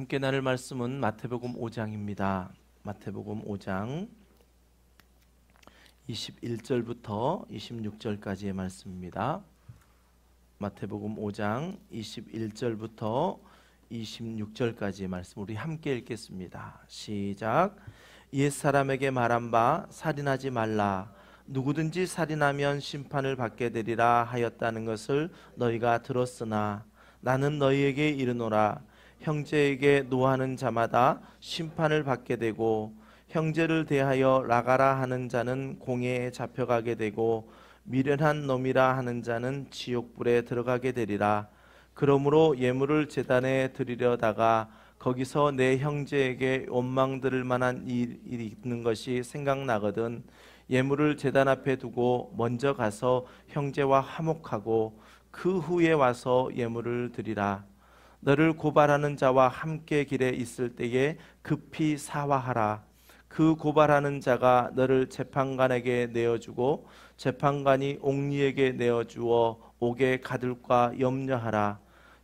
함께 나눌 말씀은 마태복음 5장입니다. 마태복음 5장 21절부터 26절까지의 말씀입니다. 마태복음 5장 21절부터 26절까지의 말씀 우리 함께 읽겠습니다. 시작. 옛사람에게 말한 바 살인하지 말라. 누구든지 살인하면 심판을 받게 되리라 하였다는 것을 너희가 들었으나 나는 너희에게 이르노라. 형제에게 노하는 자마다 심판을 받게 되고 형제를 대하여 나가라 하는 자는 공회에 잡혀가게 되고 미련한 놈이라 하는 자는 지옥불에 들어가게 되리라. 그러므로 예물을 제단에 드리려다가 거기서 내 형제에게 원망 들을 만한 일이 있는 것이 생각나거든 예물을 제단 앞에 두고 먼저 가서 형제와 화목하고 그 후에 와서 예물을 드리라. 너를 고발하는 자와 함께 길에 있을 때에 급히 사화하라. 그 고발하는 자가 너를 재판관에게 내어주고 재판관이 옥리에게 내어주어 옥에 가둘까 염려하라.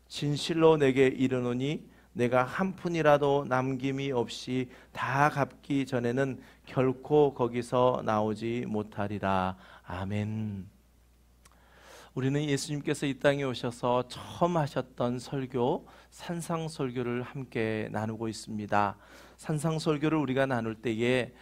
진실로 내게 이르노니 내가 한 푼이라도 남김이 없이 다 갚기 전에는 결코 거기서 나오지 못하리라. 아멘. 우리는 예수님께서 이 땅에 오셔서 처음 하셨던 설교, 산상설교를 함께 나누고 있습니다. 산상설교를 우리가 나눌 때에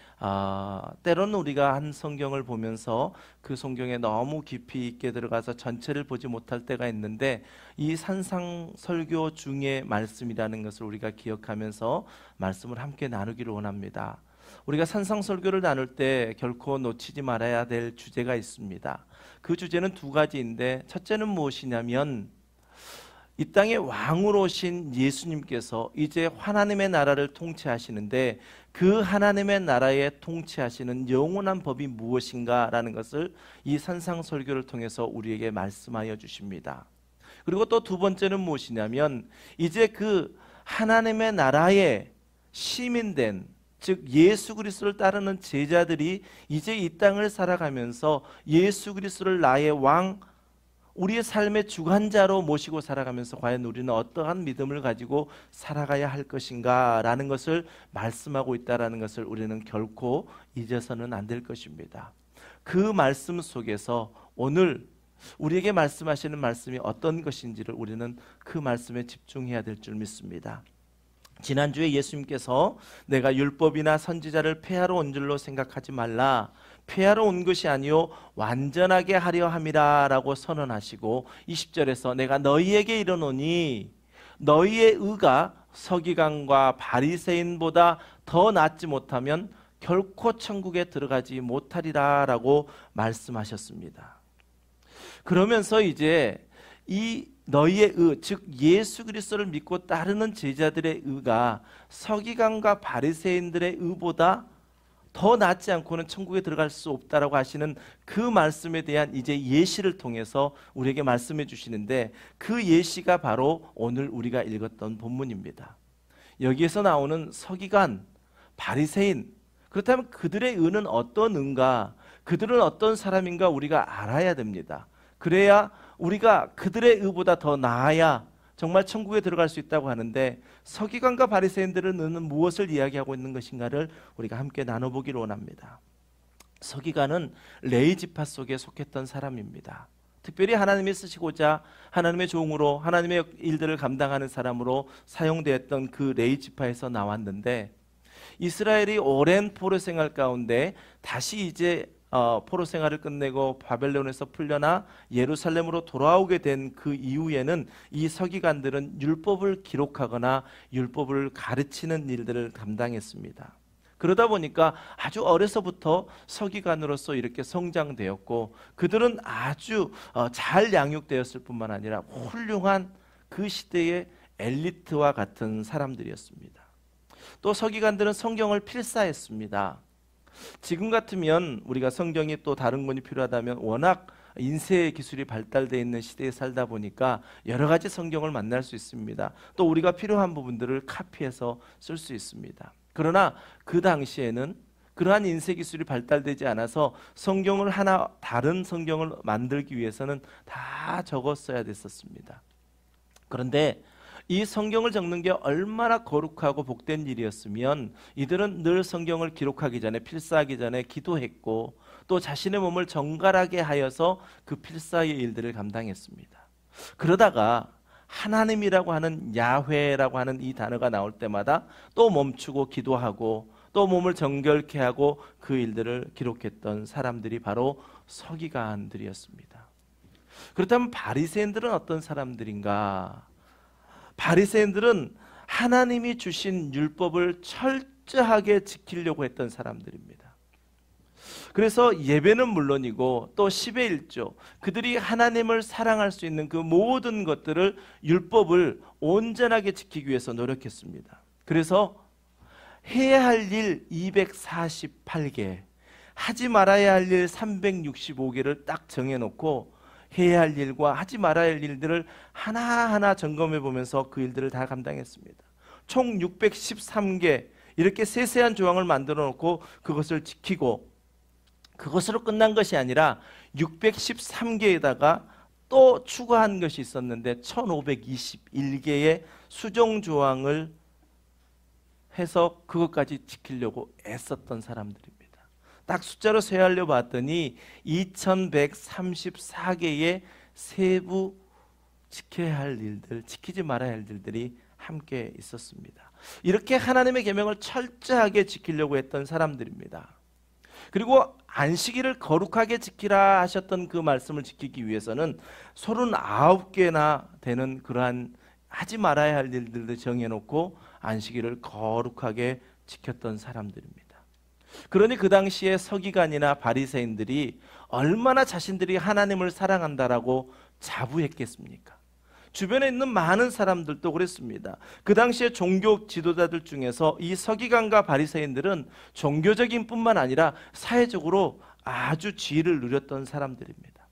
때로는 우리가 한 성경을 보면서 그 성경에 너무 깊이 있게 들어가서 전체를 보지 못할 때가 있는데 이 산상설교 중의 말씀이라는 것을 우리가 기억하면서 말씀을 함께 나누기를 원합니다. 우리가 산상설교를 나눌 때 결코 놓치지 말아야 될 주제가 있습니다. 그 주제는 두 가지인데 첫째는 무엇이냐면 이 땅에 왕으로 오신 예수님께서 이제 하나님의 나라를 통치하시는데 그 하나님의 나라에 통치하시는 영원한 법이 무엇인가라는 것을 이 산상설교를 통해서 우리에게 말씀하여 주십니다. 그리고 또 두 번째는 무엇이냐면 이제 그 하나님의 나라의 시민된 즉 예수 그리스도를 따르는 제자들이 이제 이 땅을 살아가면서 예수 그리스도를 나의 왕, 우리의 삶의 주관자로 모시고 살아가면서 과연 우리는 어떠한 믿음을 가지고 살아가야 할 것인가 라는 것을 말씀하고 있다는 것을 우리는 결코 잊어서는 안 될 것입니다. 그 말씀 속에서 오늘 우리에게 말씀하시는 말씀이 어떤 것인지를 우리는 그 말씀에 집중해야 될 줄 믿습니다. 지난주에 예수님께서 내가 율법이나 선지자를 폐하러 온 줄로 생각하지 말라. 폐하러 온 것이 아니요 완전하게 하려 함이라 라고 선언하시고 20절에서 내가 너희에게 이르노니 너희의 의가 서기관과 바리새인보다 더 낫지 못하면 결코 천국에 들어가지 못하리라 라고 말씀하셨습니다. 그러면서 이제 이 너희의 의, 즉 예수 그리스도를 믿고 따르는 제자들의 의가 서기관과 바리새인들의 의보다 더 낫지 않고는 천국에 들어갈 수 없다라고 하시는 그 말씀에 대한 이제 예시를 통해서 우리에게 말씀해 주시는데 그 예시가 바로 오늘 우리가 읽었던 본문입니다. 여기에서 나오는 서기관, 바리새인, 그렇다면 그들의 의는 어떤 의인가, 그들은 어떤 사람인가 우리가 알아야 됩니다. 그래야 우리가 그들의 의보다 더 나아야 정말 천국에 들어갈 수 있다고 하는데 서기관과 바리새인들은 의는 무엇을 이야기하고 있는 것인가를 우리가 함께 나눠보기를 원합니다. 서기관은 레위 지파 속에 속했던 사람입니다. 특별히 하나님이 쓰시고자 하나님의 종으로 하나님의 일들을 감당하는 사람으로 사용되었던 그 레위 지파에서 나왔는데 이스라엘이 오랜 포로 생활 가운데 다시 이제 포로 생활을 끝내고 바벨론에서 풀려나 예루살렘으로 돌아오게 된 그 이후에는 이 서기관들은 율법을 기록하거나 율법을 가르치는 일들을 담당했습니다. 그러다 보니까 아주 어려서부터 서기관으로서 이렇게 성장되었고 그들은 아주 잘 양육되었을 뿐만 아니라 훌륭한 그 시대의 엘리트와 같은 사람들이었습니다. 또 서기관들은 성경을 필사했습니다. 지금 같으면 우리가 성경이 또 다른 권이 필요하다면 워낙 인쇄 기술이 발달되어 있는 시대에 살다 보니까 여러 가지 성경을 만날 수 있습니다. 또 우리가 필요한 부분들을 카피해서 쓸 수 있습니다. 그러나 그 당시에는 그러한 인쇄 기술이 발달되지 않아서 성경을 하나 다른 성경을 만들기 위해서는 다 적었어야 됐었습니다. 그런데 이 성경을 적는 게 얼마나 거룩하고 복된 일이었으면 이들은 늘 성경을 기록하기 전에, 필사하기 전에 기도했고 또 자신의 몸을 정갈하게 하여서 그 필사의 일들을 감당했습니다. 그러다가 하나님이라고 하는, 야훼라고 하는 이 단어가 나올 때마다 또 멈추고 기도하고 또 몸을 정결케 하고 그 일들을 기록했던 사람들이 바로 서기관들이었습니다. 그렇다면 바리새인들은 어떤 사람들인가? 바리새인들은 하나님이 주신 율법을 철저하게 지키려고 했던 사람들입니다. 그래서 예배는 물론이고 또 10의 1조, 그들이 하나님을 사랑할 수 있는 그 모든 것들을, 율법을 온전하게 지키기 위해서 노력했습니다. 그래서 해야 할 일 248개, 하지 말아야 할 일 365개를 딱 정해놓고 해야 할 일과 하지 말아야 할 일들을 하나하나 점검해 보면서 그 일들을 다 감당했습니다. 총 613개 이렇게 세세한 조항을 만들어 놓고 그것을 지키고, 그것으로 끝난 것이 아니라 613개에다가 또 추가한 것이 있었는데 1521개의 수정 조항을 해서 그것까지 지키려고 애썼던 사람들입니다. 딱 숫자로 세하려 봤더니 2134개의 세부 지켜야 할 일들, 지키지 말아야 할 일들이 함께 있었습니다. 이렇게 하나님의 계명을 철저하게 지키려고 했던 사람들입니다. 그리고 안식일을 거룩하게 지키라 하셨던 그 말씀을 지키기 위해서는 39개나 되는 그러한 하지 말아야 할 일들을 정해놓고 안식일을 거룩하게 지켰던 사람들입니다. 그러니 그 당시에 서기관이나 바리새인들이 얼마나 자신들이 하나님을 사랑한다라고 자부했겠습니까? 주변에 있는 많은 사람들도 그랬습니다. 그 당시에 종교 지도자들 중에서 이 서기관과 바리새인들은 종교적인 뿐만 아니라 사회적으로 아주 지위를 누렸던 사람들입니다.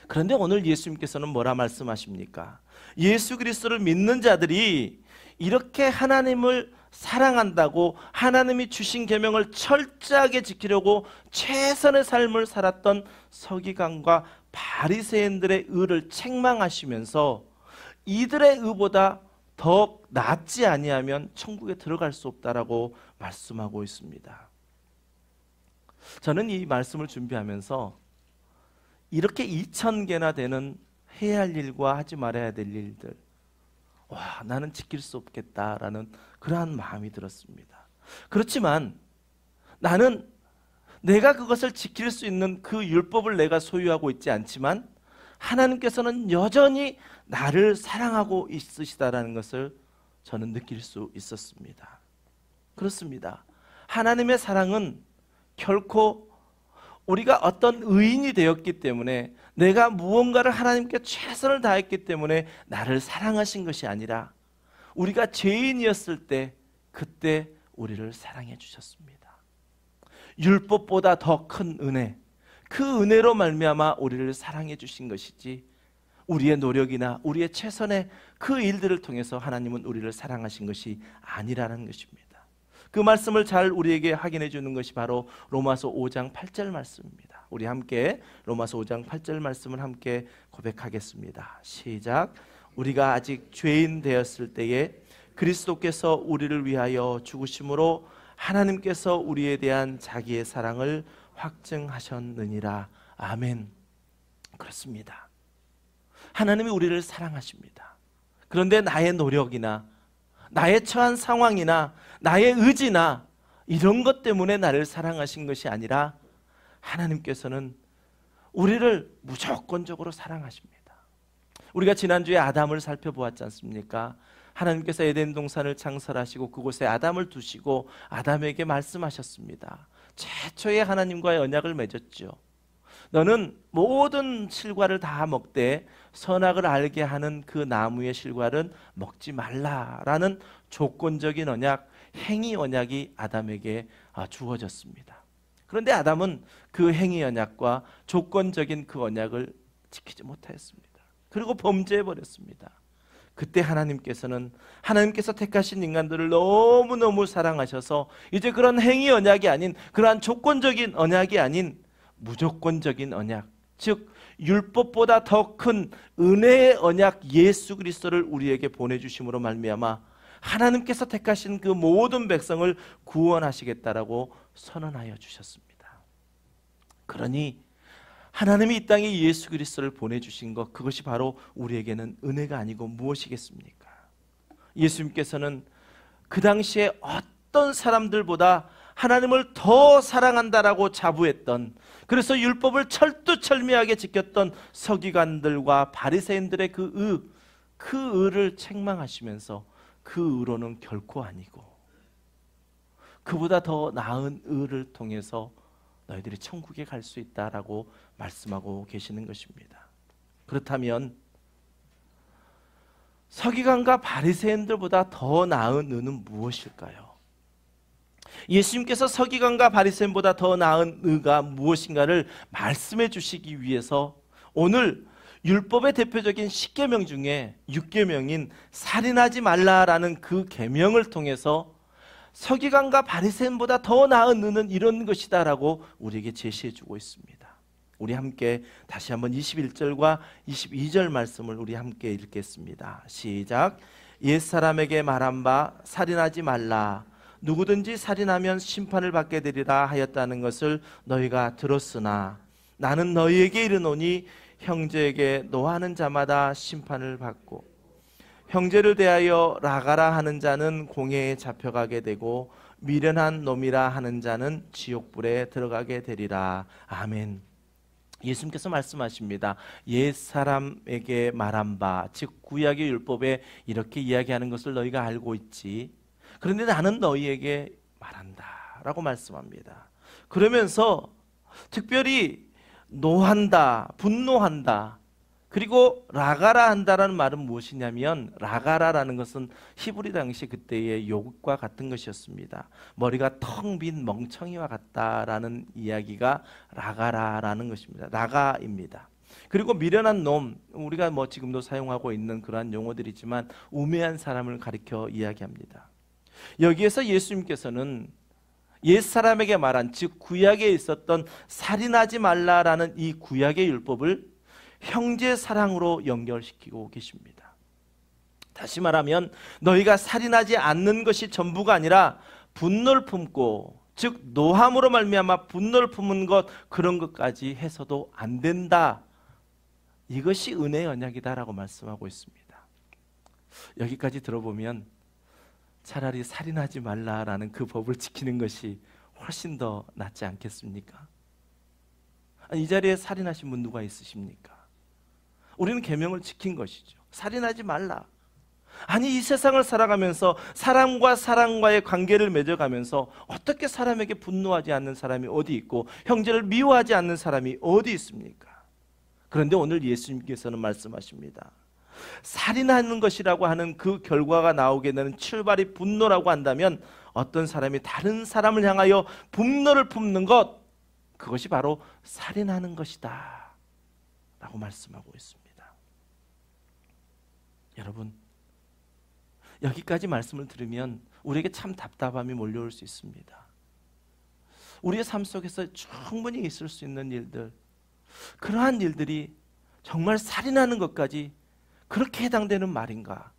그런데 오늘 예수님께서는 뭐라 말씀하십니까? 예수 그리스도를 믿는 자들이 이렇게 하나님을 사랑한다고 하나님이 주신 계명을 철저하게 지키려고 최선의 삶을 살았던 서기관과 바리새인들의 의를 책망하시면서 이들의 의보다 더 낫지 아니하면 천국에 들어갈 수 없다라고 말씀하고 있습니다. 저는 이 말씀을 준비하면서 이렇게 2000개나 되는 해야 할 일과 하지 말아야 될 일들, 와, 나는 지킬 수 없겠다라는 그러한 마음이 들었습니다. 그렇지만 나는 내가 그것을 지킬 수 있는 그 율법을 내가 소유하고 있지 않지만 하나님께서는 여전히 나를 사랑하고 있으시다라는 것을 저는 느낄 수 있었습니다. 그렇습니다. 하나님의 사랑은 결코 우리가 어떤 의인이 되었기 때문에, 내가 무언가를 하나님께 최선을 다했기 때문에 나를 사랑하신 것이 아니라 우리가 죄인이었을 때 그때 우리를 사랑해 주셨습니다. 율법보다 더 큰 은혜, 그 은혜로 말미암아 우리를 사랑해 주신 것이지 우리의 노력이나 우리의 최선의 그 일들을 통해서 하나님은 우리를 사랑하신 것이 아니라는 것입니다. 그 말씀을 잘 우리에게 확인해 주는 것이 바로 로마서 5장 8절 말씀입니다. 우리 함께 로마서 5장 8절 말씀을 함께 고백하겠습니다. 시작. 우리가 아직 죄인 되었을 때에 그리스도께서 우리를 위하여 죽으심으로 하나님께서 우리에 대한 자기의 사랑을 확증하셨느니라. 아멘. 그렇습니다. 하나님이 우리를 사랑하십니다. 그런데 나의 노력이나 나의 처한 상황이나 나의 의지나 이런 것 때문에 나를 사랑하신 것이 아니라 하나님께서는 우리를 무조건적으로 사랑하십니다. 우리가 지난주에 아담을 살펴보았지 않습니까? 하나님께서 에덴 동산을 창설하시고 그곳에 아담을 두시고 아담에게 말씀하셨습니다. 최초의 하나님과의 언약을 맺었죠. 너는 모든 실과를 다 먹되 선악을 알게 하는 그 나무의 실과는 먹지 말라라는 조건적인 언약, 행위 언약이 아담에게 주어졌습니다. 그런데 아담은 그 행위 언약과 조건적인 그 언약을 지키지 못하였습니다. 그리고 범죄해버렸습니다. 그때 하나님께서 택하신 인간들을 너무너무 사랑하셔서 이제 그런 행위 언약이 아닌, 그러한 조건적인 언약이 아닌 무조건적인 언약, 즉 율법보다 더 큰 은혜의 언약 예수 그리스도를 우리에게 보내주심으로 말미암아 하나님께서 택하신 그 모든 백성을 구원하시겠다라고 선언하여 주셨습니다. 그러니 하나님이 이 땅에 예수 그리스도를 보내주신 것, 그것이 바로 우리에게는 은혜가 아니고 무엇이겠습니까? 예수님께서는 그 당시에 어떤 사람들보다 하나님을 더 사랑한다라고 자부했던, 그래서 율법을 철두철미하게 지켰던 서기관들과 바리새인들의 그 의를 책망하시면서 그 의로는 결코 아니고 그보다 더 나은 의를 통해서 너희들이 천국에 갈 수 있다라고 말씀하고 계시는 것입니다. 그렇다면 서기관과 바리새인들보다 더 나은 의는 무엇일까요? 예수님께서 서기관과 바리새인보다 더 나은 의가 무엇인가를 말씀해 주시기 위해서 오늘 율법의 대표적인 10계명 중에 6계명인 살인하지 말라라는 그 계명을 통해서 서기관과 바리새인보다 더 나은 의는 이런 것이다라고 우리에게 제시해 주고 있습니다. 우리 함께 다시 한번 21절과 22절 말씀을 우리 함께 읽겠습니다. 시작. 옛사람에게 말한 바 살인하지 말라. 누구든지 살인하면 심판을 받게 되리라 하였다는 것을 너희가 들었으나 나는 너희에게 이르노니 형제에게 노하는 자마다 심판을 받고 형제를 대하여 라가라 하는 자는 공회에 잡혀가게 되고 미련한 놈이라 하는 자는 지옥불에 들어가게 되리라. 아멘. 예수님께서 말씀하십니다. 옛사람에게 말한 바, 즉 구약의 율법에 이렇게 이야기하는 것을 너희가 알고 있지. 그런데 나는 너희에게 말한다 라고 말씀합니다. 그러면서 특별히 노한다, 분노한다, 그리고 라가라 한다라는 말은 무엇이냐면, 라가라라는 것은 히브리 당시 그때의 욕과 같은 것이었습니다. 머리가 텅 빈 멍청이와 같다라는 이야기가 라가라라는 것입니다. 라가입니다. 그리고 미련한 놈, 우리가 지금도 사용하고 있는 그러한 용어들이지만 우매한 사람을 가리켜 이야기합니다. 여기에서 예수님께서는 옛사람에게 말한, 즉 구약에 있었던 살인하지 말라라는 이 구약의 율법을 형제 사랑으로 연결시키고 계십니다. 다시 말하면 너희가 살인하지 않는 것이 전부가 아니라 분노를 품고, 즉 노함으로 말미암아 분노를 품은 것, 그런 것까지 해서도 안 된다. 이것이 은혜의 언약이다라고 말씀하고 있습니다. 여기까지 들어보면 차라리 살인하지 말라라는 그 법을 지키는 것이 훨씬 더 낫지 않겠습니까? 이 자리에 살인하신 분 누가 있으십니까? 우리는 계명을 지킨 것이죠. 살인하지 말라. 아니, 이 세상을 살아가면서 사람과 사람과의 관계를 맺어가면서 어떻게 사람에게 분노하지 않는 사람이 어디 있고 형제를 미워하지 않는 사람이 어디 있습니까? 그런데 오늘 예수님께서는 말씀하십니다. 살인하는 것이라고 하는 그 결과가 나오게 되는 출발이 분노라고 한다면 어떤 사람이 다른 사람을 향하여 분노를 품는 것, 그것이 바로 살인하는 것이다 라고 말씀하고 있습니다. 여러분, 여기까지 말씀을 들으면 우리에게 참 답답함이 몰려올 수 있습니다. 우리의 삶 속에서 충분히 있을 수 있는 일들, 그러한 일들이 정말 살인하는 것까지 그렇게 해당되는 말인가?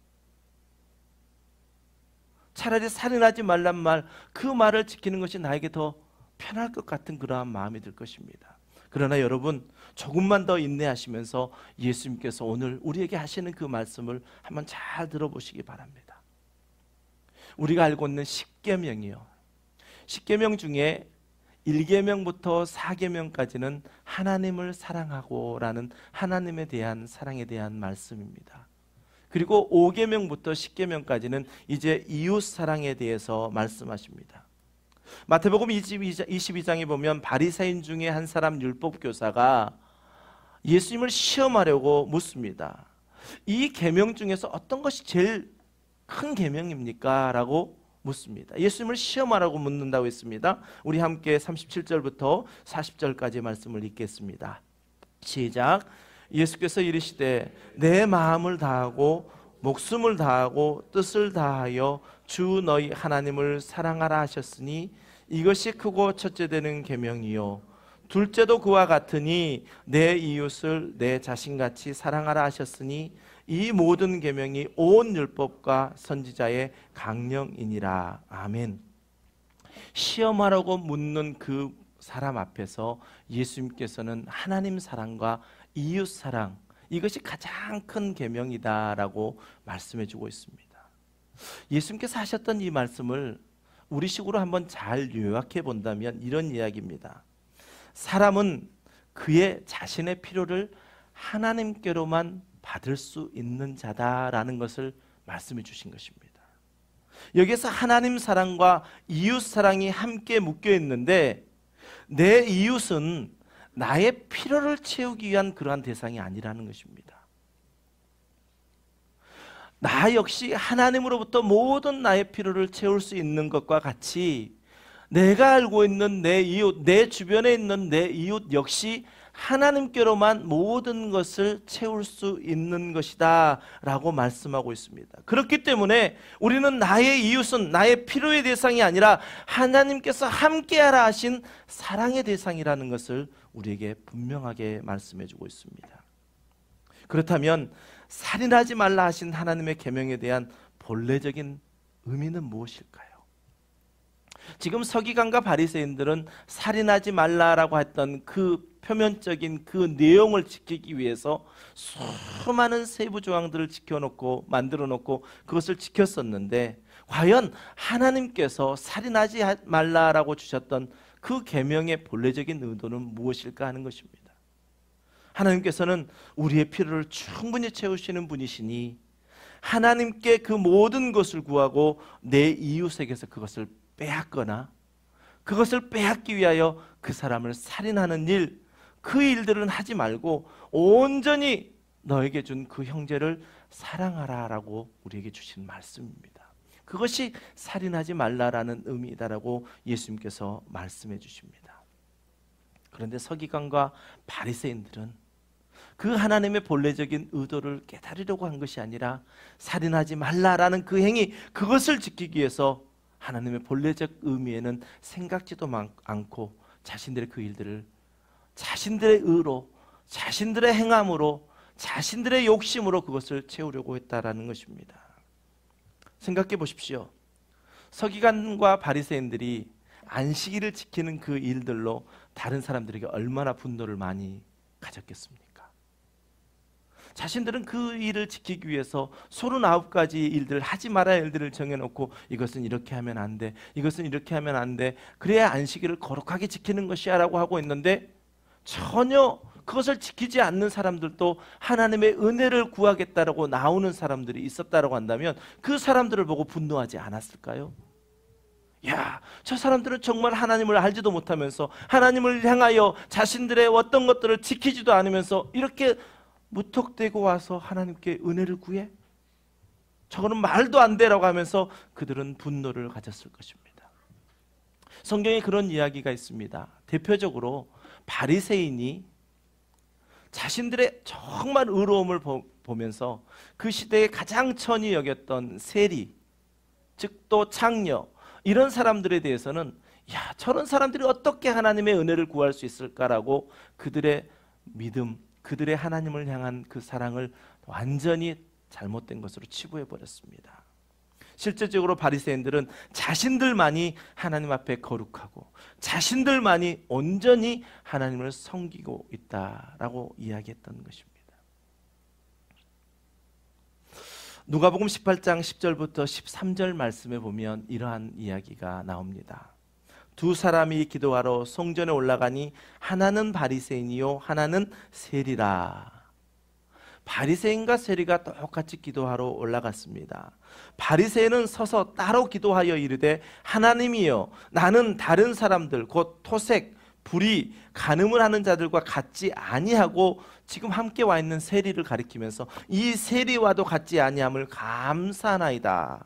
차라리 살인하지 말란 말, 그 말을 지키는 것이 나에게 더 편할 것 같은 그러한 마음이 들 것입니다. 그러나 여러분, 조금만 더 인내하시면서 예수님께서 오늘 우리에게 하시는 그 말씀을 한번 잘 들어보시기 바랍니다. 우리가 알고 있는 10계명이요, 10계명 중에 1계명부터 4계명까지는 하나님을 사랑하고 라는 하나님에 대한 사랑에 대한 말씀입니다. 그리고 5계명부터 10계명까지는 이제 이웃 사랑에 대해서 말씀하십니다. 마태복음 22장에 보면 바리새인 중에 한 사람 율법교사가 예수님을 시험하려고 묻습니다. 이 계명 중에서 어떤 것이 제일 큰 계명입니까? 라고 묻습니다. 예수님을 시험하라고 묻는다고 했습니다. 우리 함께 37절부터 40절까지 말씀을 읽겠습니다. 시작. 예수께서 이르시되 내 마음을 다하고 목숨을 다하고 뜻을 다하여 주 너희 하나님을 사랑하라 하셨으니 이것이 크고 첫째 되는 계명이요 둘째도 그와 같으니 내 이웃을 내 자신같이 사랑하라 하셨으니 이 모든 계명이 온 율법과 선지자의 강령이니라. 아멘. 시험하라고 묻는 그 사람 앞에서 예수님께서는 하나님 사랑과 이웃 사랑, 이것이 가장 큰 계명이다라고 말씀해 주고 있습니다. 예수님께서 하셨던 이 말씀을 우리식으로 한번 잘 요약해 본다면 이런 이야기입니다. 사람은 그의 자신의 필요를 하나님께로만 받을 수 있는 자다라는 것을 말씀해 주신 것입니다. 여기서 하나님 사랑과 이웃 사랑이 함께 묶여 있는데, 내 이웃은 나의 필요를 채우기 위한 그러한 대상이 아니라는 것입니다. 나 역시 하나님으로부터 모든 나의 필요를 채울 수 있는 것과 같이 내가 알고 있는 내 이웃, 내 주변에 있는 내 이웃 역시 하나님께로만 모든 것을 채울 수 있는 것이다 라고 말씀하고 있습니다. 그렇기 때문에 우리는 나의 이웃은 나의 필요의 대상이 아니라 하나님께서 함께하라 하신 사랑의 대상이라는 것을 우리에게 분명하게 말씀해 주고 있습니다. 그렇다면 살인하지 말라 하신 하나님의 계명에 대한 본래적인 의미는 무엇일까요? 지금 서기관과 바리새인들은 살인하지 말라라고 했던 그 표면적인 그 내용을 지키기 위해서 수많은 세부 조항들을 지켜놓고 만들어 놓고 그것을 지켰었는데, 과연 하나님께서 살인하지 말라라고 주셨던 그 계명의 본래적인 의도는 무엇일까 하는 것입니다. 하나님께서는 우리의 필요를 충분히 채우시는 분이시니 하나님께 그 모든 것을 구하고 내 이웃에게서 그것을 빼앗거나 그것을 빼앗기 위하여 그 사람을 살인하는 일, 그 일들은 하지 말고 온전히 너에게 준 그 형제를 사랑하라라고 우리에게 주신 말씀입니다. 그것이 살인하지 말라라는 의미다라고 예수님께서 말씀해 주십니다. 그런데 서기관과 바리새인들은 그 하나님의 본래적인 의도를 깨달으려고 한 것이 아니라 살인하지 말라라는 그 행위, 그것을 지키기 위해서 하나님의 본래적 의미에는 생각지도 않고 자신들의 그 일들을 자신들의 의로, 자신들의 행함으로, 자신들의 욕심으로 그것을 채우려고 했다라는 것입니다. 생각해 보십시오. 서기관과 바리새인들이 안식일을 지키는 그 일들로 다른 사람들에게 얼마나 분노를 많이 가졌겠습니까? 자신들은 그 일을 지키기 위해서 39가지 일들을 하지 말아야 할 일들을 정해놓고 이것은 이렇게 하면 안 돼, 이것은 이렇게 하면 안 돼, 그래야 안식일을 거룩하게 지키는 것이야 라고 하고 있는데, 전혀 그것을 지키지 않는 사람들도 하나님의 은혜를 구하겠다라고 나오는 사람들이 있었다라고 한다면 그 사람들을 보고 분노하지 않았을까요? 야, 저 사람들은 정말 하나님을 알지도 못하면서 하나님을 향하여 자신들의 어떤 것들을 지키지도 않으면서 이렇게 무턱대고 와서 하나님께 은혜를 구해? 저거는 말도 안 되라고 하면서 그들은 분노를 가졌을 것입니다. 성경에 그런 이야기가 있습니다. 대표적으로 바리새인이 자신들의 정말 의로움을 보면서 그 시대에 가장 천히 여겼던 세리, 즉 또 창녀, 이런 사람들에 대해서는 야, 저런 사람들이 어떻게 하나님의 은혜를 구할 수 있을까라고 그들의 믿음, 그들의 하나님을 향한 그 사랑을 완전히 잘못된 것으로 치부해 버렸습니다. 실제적으로 바리새인들은 자신들만이 하나님 앞에 거룩하고 자신들만이 온전히 하나님을 섬기고 있다라고 이야기했던 것입니다. 누가복음 18장 10절부터 13절 말씀에 보면 이러한 이야기가 나옵니다. 두 사람이 기도하러 성전에 올라가니 하나는 바리새인이요 하나는 세리라. 바리새인과 세리가 똑같이 기도하러 올라갔습니다. 바리새인은 서서 따로 기도하여 이르되 하나님이여, 나는 다른 사람들 곧 토색, 불의, 간음을 하는 자들과 같지 아니하고, 지금 함께 와 있는 세리를 가리키면서 이 세리와도 같지 아니함을 감사하나이다.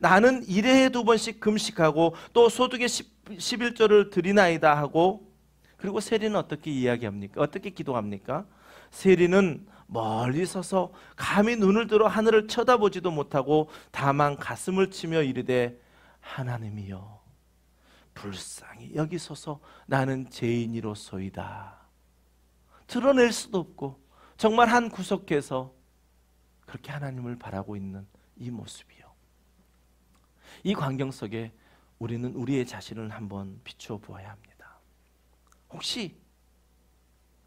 나는 1회에 2번씩 금식하고 또 소득의 11조를 드리나이다 하고, 그리고 세리는 어떻게 이야기합니까? 어떻게 기도합니까? 세리는 멀리 서서 감히 눈을 들어 하늘을 쳐다보지도 못하고 다만 가슴을 치며 이르되 하나님이여, 불쌍히 여기소서 나는 죄인이로소이다. 드러낼 수도 없고 정말 한 구석에서 그렇게 하나님을 바라고 있는 이 모습이요. 이 광경 속에 우리는 우리의 자신을 한번 비추어 보아야 합니다. 혹시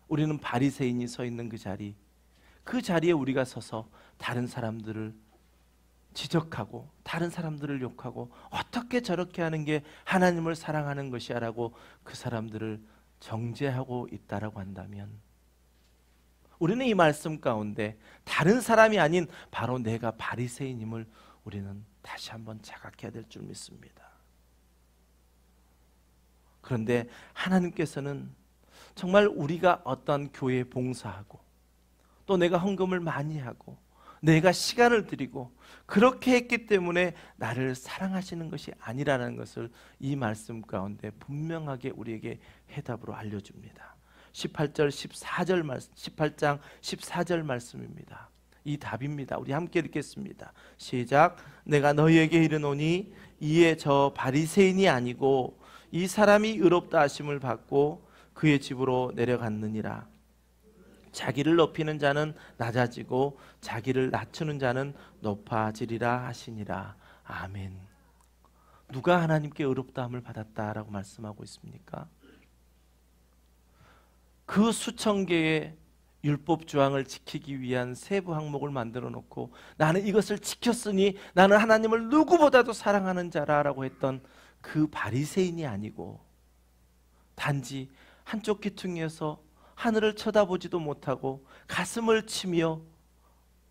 우리는 바리새인이 서 있는 그 자리에 우리가 서서 다른 사람들을 지적하고 다른 사람들을 욕하고 어떻게 저렇게 하는 게 하나님을 사랑하는 것이야 라고 그 사람들을 정죄하고 있다라고 한다면 우리는 이 말씀 가운데 다른 사람이 아닌 바로 내가 바리새인임을 우리는 다시 한번 자각해야 될 줄 믿습니다. 그런데 하나님께서는 정말 우리가 어떤 교회에 봉사하고 또 내가 헌금을 많이 하고 내가 시간을 드리고 그렇게 했기 때문에 나를 사랑하시는 것이 아니라는 것을 이 말씀 가운데 분명하게 우리에게 해답으로 알려줍니다. 18장 14절 말씀입니다. 이 답입니다. 우리 함께 읽겠습니다. 시작. 내가 너희에게 이르노니 이에 저 바리새인이 아니고 이 사람이 의롭다 하심을 받고 그의 집으로 내려갔느니라. 자기를 높이는 자는 낮아지고 자기를 낮추는 자는 높아지리라 하시니라. 아멘. 누가 하나님께 의롭다함을 받았다라고 말씀하고 있습니까? 그 수천 개의 율법 조항을 지키기 위한 세부 항목을 만들어 놓고 나는 이것을 지켰으니 나는 하나님을 누구보다도 사랑하는 자라라고 했던 그 바리새인이 아니고 단지 한쪽 귀퉁이에서 하늘을 쳐다보지도 못하고 가슴을 치며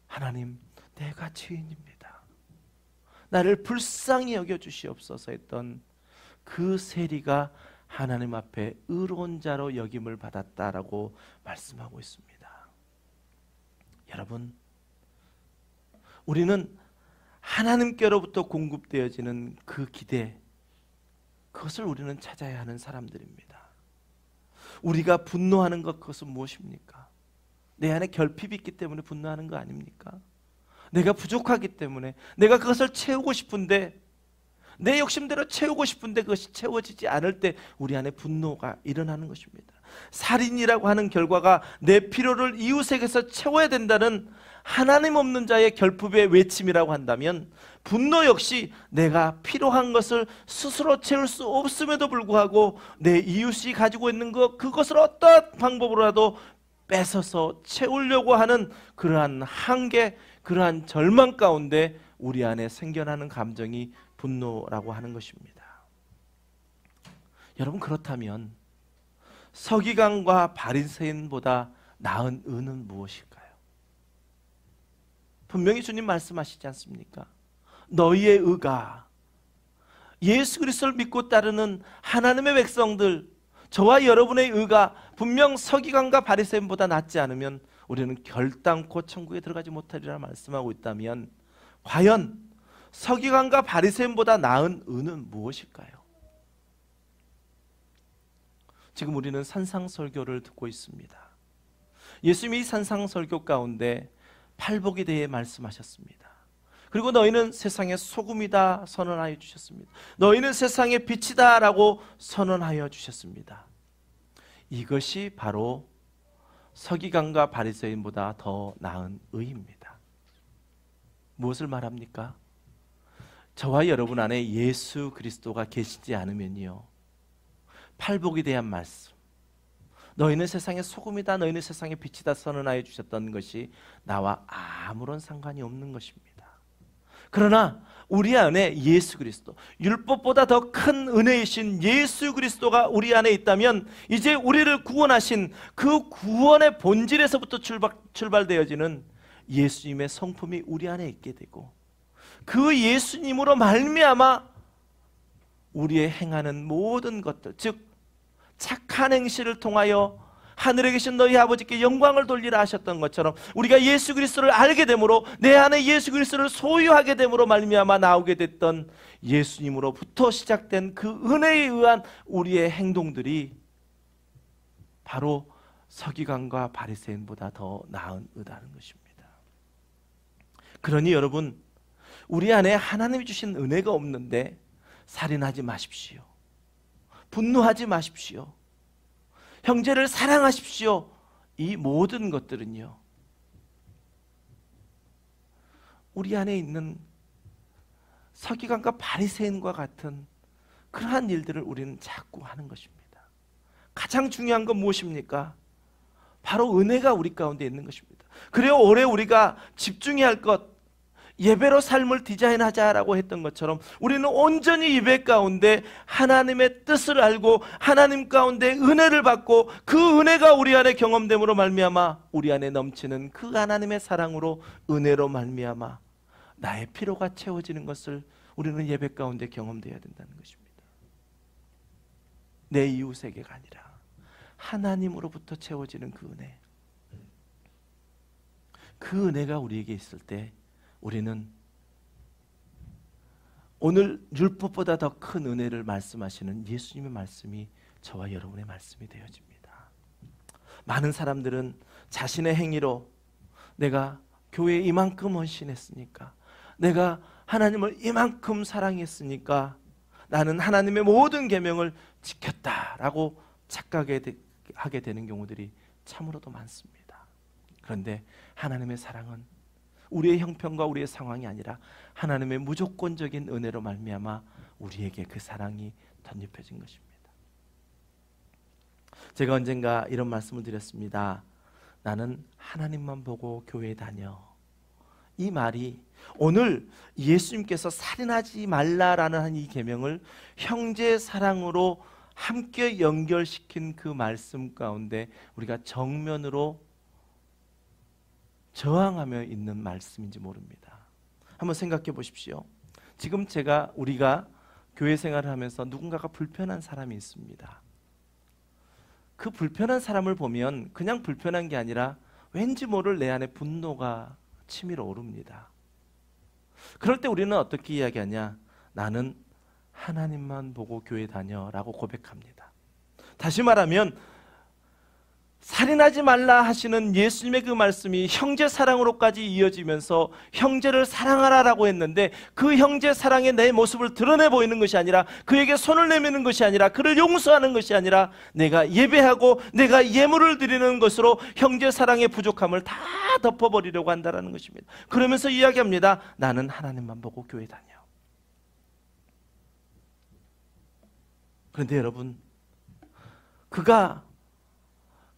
하나님 내가 죄인입니다. 나를 불쌍히 여겨주시옵소서 했던 그 세리가 하나님 앞에 의로운 자로 여김을 받았다라고 말씀하고 있습니다. 여러분, 우리는 하나님께로부터 공급되어지는 그 기대, 그것을 우리는 찾아야 하는 사람들입니다. 우리가 분노하는 것, 그것은 무엇입니까? 내 안에 결핍이 있기 때문에 분노하는 거 아닙니까? 내가 부족하기 때문에 내가 그것을 채우고 싶은데 내 욕심대로 채우고 싶은데 그것이 채워지지 않을 때 우리 안에 분노가 일어나는 것입니다. 살인이라고 하는 결과가 내 필요를 이웃에게서 채워야 된다는 하나님 없는 자의 결핍의 외침이라고 한다면 분노 역시 내가 필요한 것을 스스로 채울 수 없음에도 불구하고 내 이웃이 가지고 있는 그것을 어떤 방법으로라도 뺏어서 채우려고 하는 그러한 한계, 그러한 절망 가운데 우리 안에 생겨나는 감정이 분노라고 하는 것입니다. 여러분, 그렇다면 서기관과 바리새인보다 나은 의는 무엇일까요? 분명히 주님 말씀하시지 않습니까? 너희의 의가, 예수 그리스도를 믿고 따르는 하나님의 백성들, 저와 여러분의 의가 분명 서기관과 바리새인보다 낫지 않으면 우리는 결단코 천국에 들어가지 못하리라 말씀하고 있다면 과연 서기관과 바리새인보다 나은 의는 무엇일까요? 지금 우리는 산상설교를 듣고 있습니다. 예수님이 산상설교 가운데 팔복에 대해 말씀하셨습니다. 그리고 너희는 세상의 소금이다 선언하여 주셨습니다. 너희는 세상의 빛이다 라고 선언하여 주셨습니다. 이것이 바로 서기관과 바리새인보다 더 나은 의입니다. 무엇을 말합니까? 저와 여러분 안에 예수 그리스도가 계시지 않으면요, 팔복에 대한 말씀, 너희는 세상의 소금이다, 너희는 세상의 빛이다 선언하여 주셨던 것이 나와 아무런 상관이 없는 것입니다. 그러나 우리 안에 예수 그리스도, 율법보다 더 큰 은혜이신 예수 그리스도가 우리 안에 있다면 이제 우리를 구원하신 그 구원의 본질에서부터 출발되어지는 예수님의 성품이 우리 안에 있게 되고 그 예수님으로 말미암아 우리의 행하는 모든 것들, 즉 착한 행실을 통하여 하늘에 계신 너희 아버지께 영광을 돌리라 하셨던 것처럼 우리가 예수 그리스도를 알게 되므로 내 안에 예수 그리스도를 소유하게 되므로 말미암아 나오게 됐던 예수님으로부터 시작된 그 은혜에 의한 우리의 행동들이 바로 서기관과 바리새인보다 더 나은 의다는 것입니다. 그러니 여러분, 우리 안에 하나님이 주신 은혜가 없는데 살인하지 마십시오, 분노하지 마십시오. 형제를 사랑하십시오. 이 모든 것들은요, 우리 안에 있는 서기관과 바리새인과 같은 그러한 일들을 우리는 자꾸 하는 것입니다. 가장 중요한 건 무엇입니까? 바로 은혜가 우리 가운데 있는 것입니다. 그래요, 올해 우리가 집중해야 할 것, 예배로 삶을 디자인하자라고 했던 것처럼 우리는 온전히 예배 가운데 하나님의 뜻을 알고 하나님 가운데 은혜를 받고 그 은혜가 우리 안에 경험됨으로 말미암아 우리 안에 넘치는 그 하나님의 사랑으로 은혜로 말미암아 나의 필요가 채워지는 것을 우리는 예배 가운데 경험되어야 된다는 것입니다. 내 이웃에게가 아니라 하나님으로부터 채워지는 그 은혜, 그 은혜가 우리에게 있을 때 우리는 오늘 율법보다 더 큰 은혜를 말씀하시는 예수님의 말씀이 저와 여러분의 말씀이 되어집니다. 많은 사람들은 자신의 행위로 내가 교회에 이만큼 헌신했으니까, 내가 하나님을 이만큼 사랑했으니까 나는 하나님의 모든 계명을 지켰다라고 착각하게 되는 경우들이 참으로도 많습니다. 그런데 하나님의 사랑은 우리의 형편과 우리의 상황이 아니라 하나님의 무조건적인 은혜로 말미암아 우리에게 그 사랑이 덧입혀진 것입니다. 제가 언젠가 이런 말씀을 드렸습니다. 나는 하나님만 보고 교회에 다녀. 이 말이 오늘 예수님께서 살인하지 말라라는 이 계명을 형제 사랑으로 함께 연결시킨 그 말씀 가운데 우리가 정면으로 저항하며 있는 말씀인지 모릅니다. 한번 생각해 보십시오. 지금 우리가 교회 생활을 하면서 누군가가 불편한 사람이 있습니다. 그 불편한 사람을 보면 그냥 불편한 게 아니라 왠지 모를 내 안에 분노가 치밀어 오릅니다. 그럴 때 우리는 어떻게 이야기하냐? 나는 하나님만 보고 교회 다녀라고 고백합니다. 다시 말하면 살인하지 말라 하시는 예수님의 그 말씀이 형제 사랑으로까지 이어지면서 형제를 사랑하라라고 했는데 그 형제 사랑의 내 모습을 드러내 보이는 것이 아니라 그에게 손을 내미는 것이 아니라 그를 용서하는 것이 아니라 내가 예배하고 내가 예물을 드리는 것으로 형제 사랑의 부족함을 다 덮어버리려고 한다는 것입니다. 그러면서 이야기합니다. 나는 하나님만 보고 교회 다녀. 그런데 여러분, 그가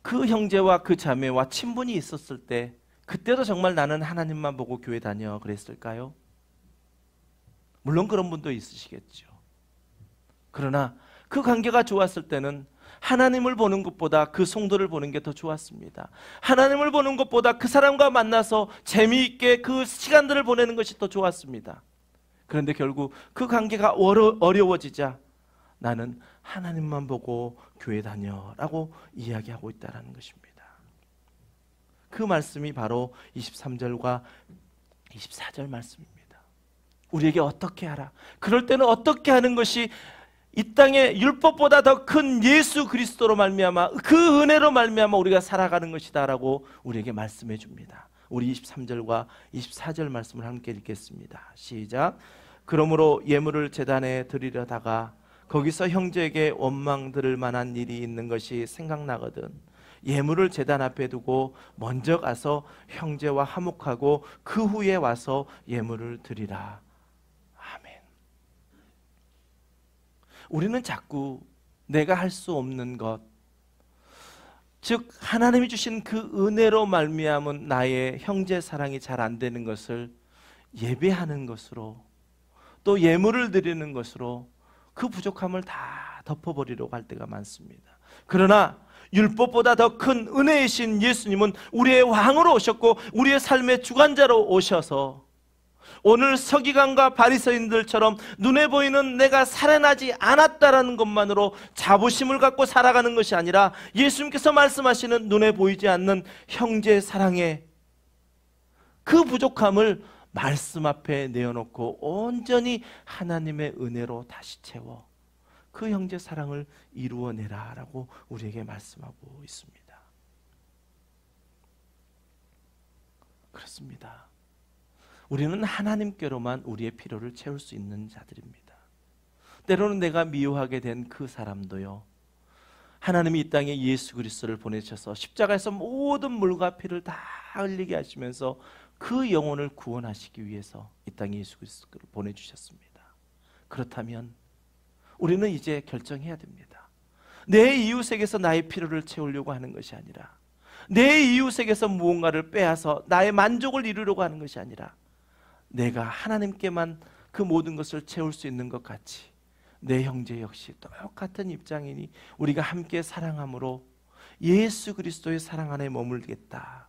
그 형제와 그 자매와 친분이 있었을 때 그때도 정말 나는 하나님만 보고 교회 다녀 그랬을까요? 물론 그런 분도 있으시겠죠. 그러나 그 관계가 좋았을 때는 하나님을 보는 것보다 그 성도를 보는 게 더 좋았습니다. 하나님을 보는 것보다 그 사람과 만나서 재미있게 그 시간들을 보내는 것이 더 좋았습니다. 그런데 결국 그 관계가 어려워지자 나는 하나님만 보고 교회 다녀라고 이야기하고 있다는 것입니다. 그 말씀이 바로 23절과 24절 말씀입니다. 우리에게 어떻게 하라? 그럴 때는 어떻게 하는 것이 이 땅에 율법보다 더 큰 예수 그리스도로 말미암아 그 은혜로 말미암아 우리가 살아가는 것이다라고 우리에게 말씀해 줍니다. 우리 23절과 24절 말씀을 함께 읽겠습니다. 시작. 그러므로 예물을 제단에 드리려다가 거기서 형제에게 원망 들을 만한 일이 있는 것이 생각나거든 예물을 제단 앞에 두고 먼저 가서 형제와 화목하고 그 후에 와서 예물을 드리라. 아멘. 우리는 자꾸 내가 할 수 없는 것, 즉 하나님이 주신 그 은혜로 말미암은 나의 형제 사랑이 잘 안 되는 것을 예배하는 것으로 또 예물을 드리는 것으로 그 부족함을 다 덮어버리려고 할 때가 많습니다. 그러나 율법보다 더 큰 은혜이신 예수님은 우리의 왕으로 오셨고 우리의 삶의 주관자로 오셔서 오늘 서기관과 바리새인들처럼 눈에 보이는 내가 살아나지 않았다라는 것만으로 자부심을 갖고 살아가는 것이 아니라 예수님께서 말씀하시는 눈에 보이지 않는 형제 사랑의 그 부족함을 말씀 앞에 내어놓고 온전히 하나님의 은혜로 다시 채워 그 형제 사랑을 이루어내라 라고 우리에게 말씀하고 있습니다. 그렇습니다. 우리는 하나님께로만 우리의 필요를 채울 수 있는 자들입니다. 때로는 내가 미워하게 된 그 사람도요, 하나님이 이 땅에 예수 그리스도를 보내셔서 십자가에서 모든 물과 피를 다 흘리게 하시면서 그 영혼을 구원하시기 위해서 이 땅에 예수 그리스도를 보내주셨습니다. 그렇다면 우리는 이제 결정해야 됩니다. 내 이웃에게서 나의 필요를 채우려고 하는 것이 아니라, 내 이웃에게서 무언가를 빼앗아 나의 만족을 이루려고 하는 것이 아니라, 내가 하나님께만 그 모든 것을 채울 수 있는 것 같이 내 형제 역시 똑같은 입장이니 우리가 함께 사랑함으로 예수 그리스도의 사랑 안에 머물겠다,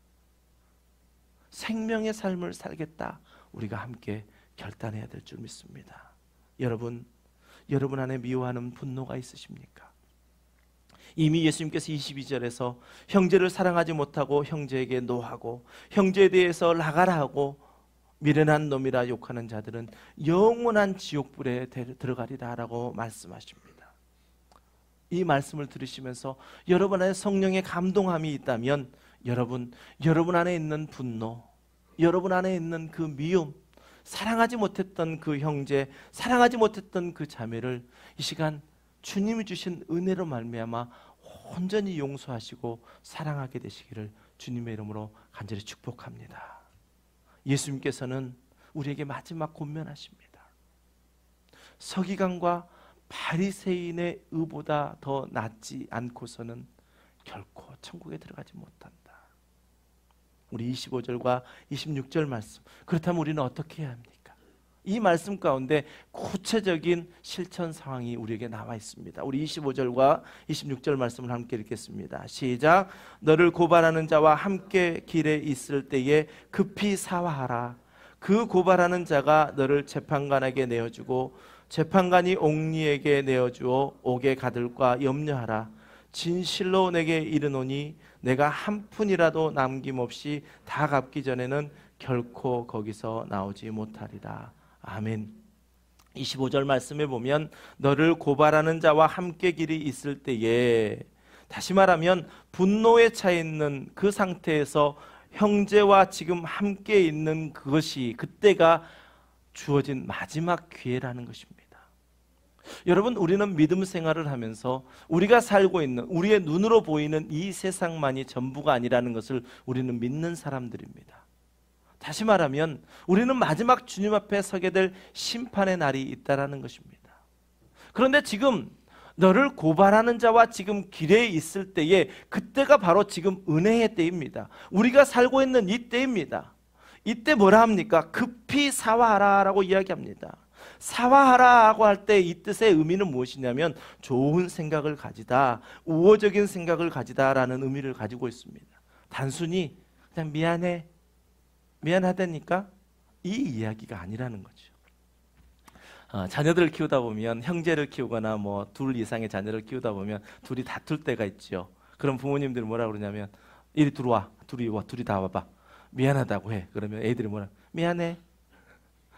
생명의 삶을 살겠다, 우리가 함께 결단해야 될 줄 믿습니다. 여러분 안에 미워하는 분노가 있으십니까? 이미 예수님께서 22절에서 형제를 사랑하지 못하고 형제에게 노하고 형제에 대해서 나가라 하고 미련한 놈이라 욕하는 자들은 영원한 지옥불에 들어가리라 라고 말씀하십니다. 이 말씀을 들으시면서 여러분 안에 성령의 감동함이 있다면 여러분 안에 있는 분노, 여러분 안에 있는 그 미움, 사랑하지 못했던 그 형제, 사랑하지 못했던 그 자매를 이 시간 주님이 주신 은혜로 말미암아 온전히 용서하시고 사랑하게 되시기를 주님의 이름으로 간절히 축복합니다. 예수님께서는 우리에게 마지막 권면하십니다. 서기관과 바리새인의 의보다 더 낫지 않고서는 결코 천국에 들어가지 못한다. 우리 25절과 26절 말씀, 그렇다면 우리는 어떻게 해야 합니까? 이 말씀 가운데 구체적인 실천 상황이 우리에게 나와 있습니다. 우리 25절과 26절 말씀을 함께 읽겠습니다. 시작. 너를 고발하는 자와 함께 길에 있을 때에 급히 사화하라. 그 고발하는 자가 너를 재판관에게 내어주고 재판관이 옥리에게 내어주어 옥에 가둘까 염려하라. 진실로 내게 이르노니 내가 한 푼이라도 남김없이 다 갚기 전에는 결코 거기서 나오지 못하리라. 아멘. 25절 말씀에 보면 너를 고발하는 자와 함께 길이 있을 때에, 다시 말하면 분노에 차 있는 그 상태에서 형제와 지금 함께 있는 그것이, 그때가 주어진 마지막 기회라는 것입니다. 여러분, 우리는 믿음 생활을 하면서 우리가 살고 있는, 우리의 눈으로 보이는 이 세상만이 전부가 아니라는 것을 우리는 믿는 사람들입니다. 다시 말하면 우리는 마지막 주님 앞에 서게 될 심판의 날이 있다는 것입니다. 그런데 지금 너를 고발하는 자와 지금 길에 있을 때에, 그때가 바로 지금 은혜의 때입니다. 우리가 살고 있는 이 때입니다. 이때 뭐라 합니까? 급히 사화하라 라고 이야기합니다. 사화하라고 할 때 이 뜻의 의미는 무엇이냐면 좋은 생각을 가지다, 우호적인 생각을 가지다 라는 의미를 가지고 있습니다. 단순히 그냥 미안하다니까 이 이야기가 아니라는 거죠. 자녀들을 키우다 보면, 형제를 키우거나 뭐 둘 이상의 자녀를 키우다 보면 둘이 다툴 때가 있죠. 그럼 부모님들이 뭐라 그러냐면 이리 들어와, 둘이 다 와봐, 미안하다고 해. 그러면 애들이 뭐라, 미안해.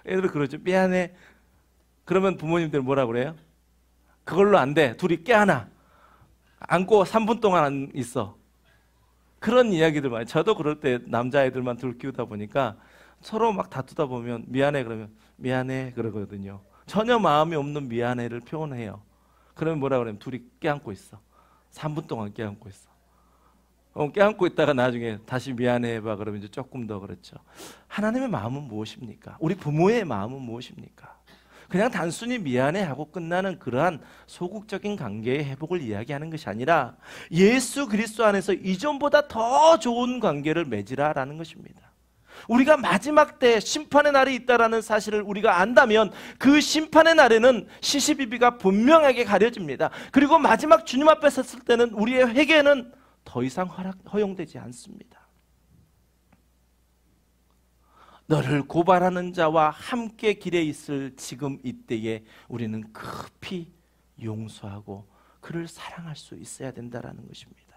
애들은 그러죠. 미안해. 그러면 부모님들이 뭐라 그래요? 그걸로 안 돼. 둘이 껴안아, 안고 3분 동안 있어. 그런 이야기들 많아요. 저도 그럴 때 남자애들만 둘 키우다 보니까 서로 막 다투다 보면 미안해 그러면 미안해 그러거든요. 전혀 마음이 없는 미안해를 표현해요. 그러면 뭐라 그러면 둘이 껴안고 있어. 3분 동안 껴안고 있어. 껴안고 있다가 나중에 다시 미안해 해봐 그러면 이제 조금 더 그렇죠. 하나님의 마음은 무엇입니까? 우리 부모의 마음은 무엇입니까? 그냥 단순히 미안해하고 끝나는 그러한 소극적인 관계의 회복을 이야기하는 것이 아니라 예수 그리스도 안에서 이전보다 더 좋은 관계를 맺으라라는 것입니다. 우리가 마지막 때 심판의 날이 있다는 사실을 우리가 안다면 그 심판의 날에는 시시비비가 분명하게 가려집니다. 그리고 마지막 주님 앞에 섰을 때는 우리의 회개는 더 이상 허용되지 않습니다. 너를 고발하는 자와 함께 길에 있을 지금 이때에 우리는 급히 용서하고 그를 사랑할 수 있어야 된다는 것입니다.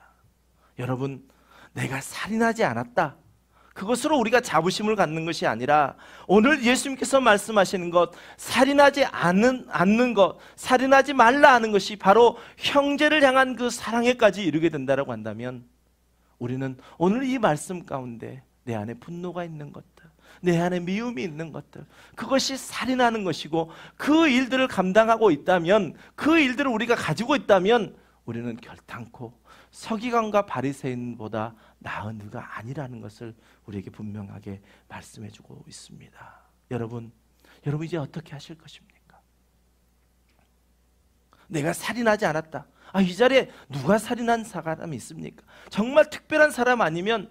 여러분, 내가 살인하지 않았다, 그것으로 우리가 자부심을 갖는 것이 아니라 오늘 예수님께서 말씀하시는 것, 살인하지 않는 것, 살인하지 말라 하는 것이 바로 형제를 향한 그 사랑에까지 이르게 된다고 한다면 우리는 오늘 이 말씀 가운데 내 안에 분노가 있는 것들, 내 안에 미움이 있는 것들, 그것이 살인하는 것이고, 그 일들을 감당하고 있다면, 그 일들을 우리가 가지고 있다면 우리는 결단코 서기관과 바리새인보다 나은 누가 아니라는 것을 우리에게 분명하게 말씀해 주고 있습니다. 여러분 이제 어떻게 하실 것입니까? 내가 살인하지 않았다. 이 자리에 누가 살인한 사람이 있습니까? 정말 특별한 사람 아니면